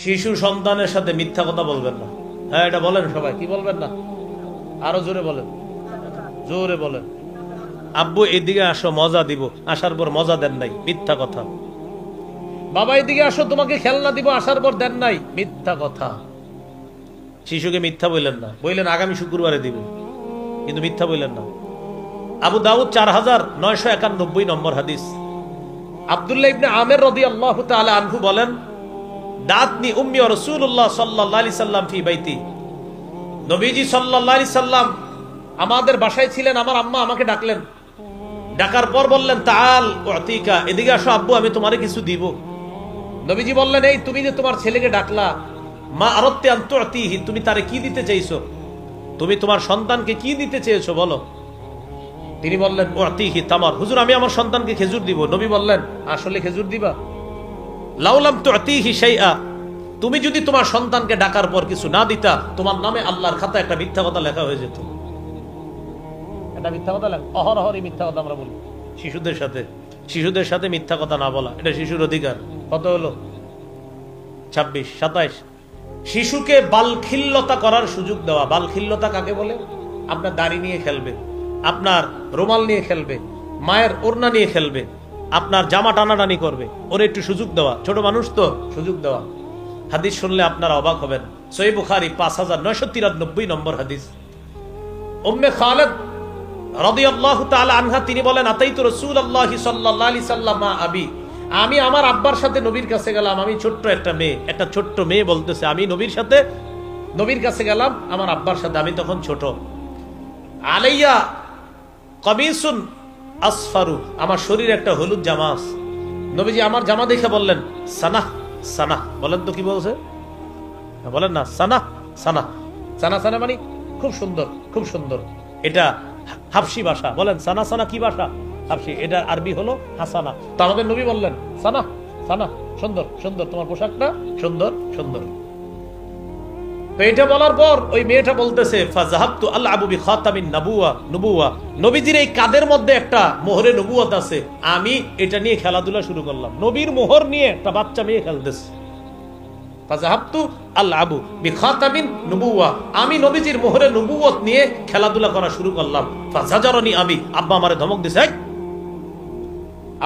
শিশু সন্তানের সাথে মিথ্যা কথা বলবেন না। হ্যাঁ, এটা বলেন সবাই, কি বলবেন না? আরো জোরে বলেন, জোরে বলেন। আব্বু এদিকে আসো, মজা দিব, আসার পর মজা দেন নাই, মিথ্যা কথা। বাবা এদিকে আসো, তোমাকে খেলনা দিব, আসার পর দেন নাই, মিথ্যা কথা। শিশুকে মিথ্যা বললেন না, বললেন আগামী শুক্রবারে দিব, কিন্তু মিথ্যা বললেন না। আবু দাউদ 4991 নম্বর হাদিস। আব্দুল্লাহ ইবনে আমের রাদিয়াল্লাহু তাআলা আনহু বলেন, দাতনি উম্মি ওয়া রাসূলুল্লাহ সাল্লাল্লাহু আলাইহি সাল্লাম ফি বাইতি। নবীজি সাল্লাল্লাহু আলাইহি সাল্লাম আমাদের বাসায় ছিলেন, আমার আম্মা আমাকে ডাকলেন, ডাকার পর বললেন তাআল উতিকা, এদিকে আসো আব্বু, আমি তোমারে কিছু দিব। নবীজি বললেন, এই তুমি যে তোমার ছেলেকে ডাকলা, মা আরাদতি আন তুতিহি, তুমি তারে কি দিতে চাইছো? তুমি তোমার সন্তানকে কি দিতে চেয়েছো বলো? তিনি বললেন উতিহি তামার, হুজুর আমি আমার সন্তানকে খেজুর দিব। নবী বললেন, আসলে খেজুর দিবা? লাউলাম তুতিহি শাইআ, তুমি যদি তোমার সন্তানকে ডাকার পর কিছু না দিতা, তোমার নামে আল্লাহর খাতায় একটা মিথ্যা কথা লেখা হয়ে যেত। এটা মিথ্যা কথা লেখা, অহরহরই মিথ্যা কথা আমরা বলি শিশুদের সাথে। শিশুদের সাথে মিথ্যা কথা না বলা, এটা শিশুর অধিকার। কত হলো? 26, 27। শিশুকে বালখিল্যতা করার সুযোগ দেওয়া। বালখিল্যতা কাকে বলে? আপনার দাড়ি নিয়ে খেলবে, আপনার রুমাল নিয়ে খেলবে, মায়ের ওড়না নিয়ে খেলবে, আপনার জামা টানাটানি করবে, ওর একটু সুযোগ দেওয়া। ছোট মানুষ তো, সুযোগ দেওয়া। হাদিস শুনলে আপনারা অবাক হবেন। সহিহ বুখারী 5993 নম্বর হাদিস। উম্মে খালেদ রাদিয়াল্লাহু তাআলা আনহা তিনি বলেন, আতাইতু রাসূলুল্লাহি সাল্লাল্লাহু আলাইহি সাল্লাম আবি, আমি আমার আব্বার সাথে নবীর কাছে গেলাম। আমি ছোট্ট একটা মেয়ে, একটা ছোট্ট মেয়ে বলতেছে, আমি নবীর কাছে গেলাম আমার আব্বার সাথে, আমি তখন ছোট। আলাইয়া কমিসুন আসফারু, আমার শরীরে একটা হলুদ জামা আছে। নবীজি আমার জামা দেখে বললেন সানাহ সানাহ। বলেন তো কি বলছে? বলেন না, সানাহ সানাহ। সানা সানা মানে খুব সুন্দর, খুব সুন্দর। এটা হাবশি ভাষা। বলেন সানা সানা কি ভাষা? হাবশি। এটা আরবি হলো হাসানা। তো আমাদের নবী বললেন সানা সানা, সুন্দর সুন্দর, তোমার পোশাকটা সুন্দর সুন্দর। তো এটা বলার পর ওই মেয়েটা বলতেছে, ফাযাহাবতু আলআবু বিখাতামিন নবুওয়া, নবীজির এই কাদের মধ্যে একটা মোহরে নবুয়ত আছে, আমি এটা নিয়ে খেলাধুলা শুরু করলাম। নবীর মোহর নিয়ে একটা বাচ্চা মেয়ে খেলতেছে। ফাযাহাবতু আলআবু বিখাতামিন নবুওয়া, আমি নবীজির মোহরে নবুয়ত নিয়ে খেলাধুলা করা শুরু করলাম। ফাযাজারানি আবি, আব্বা আমারে ধমক দিছে।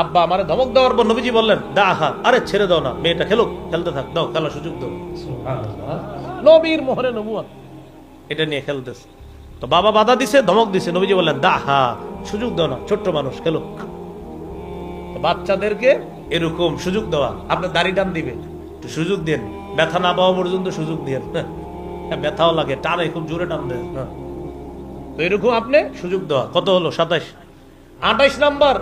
আব্বা আমারে ধমক দেওয়ার পর নবীজি বললেন দাহা, আরে ছেড়ে দাও না, মেয়েটা খেলুক, খেলতে থাক, দাও খেলার সুযোগ দাও। সুবহানাল্লাহ, নবীর মোহরে নবুয়ত এটা নিয়ে খেলতেছে। তো বাবা বাধা দিছে, ধমক দিছে। নবীজি বললেন দাহা, সুযোগ দাও না, ছোট্ট মানুষ, খেলুক। বাচ্চাদেরকে এরকম সুযোগ দেওয়া। আপনার দাড়ি টান দিবে, একটু সুযোগ দেন, ব্যথা না পাওয়া পর্যন্ত সুযোগ দেন। ব্যথাও লাগে, টানে, খুব জোরে টান দেন। তো এরকম আপনি সুযোগ দেওয়া। কত হলো? 27। 28 নাম্বার,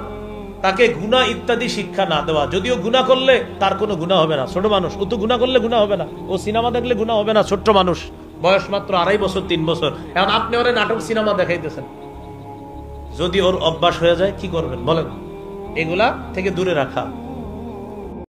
তাকে গুনাহ ইত্যাদি শিক্ষা না দেওয়া। যদিও গুনাহ করলে তার কোনো গুনাহ হবে না, ছোট মানুষ, ও তো গুনাহ করলে গুনাহ হবে না, ও সিনেমা দেখলে গুনাহ হবে না, ছোট্ট মানুষ, বয়স মাত্র 2.5 বছর 3 বছর। এখন আপনি ওরে নাটক সিনেমা দেখাইতেছেন, যদি ওর অভ্যাস হয়ে যায় কি করবেন বলেন? এগুলা থেকে দূরে রাখা।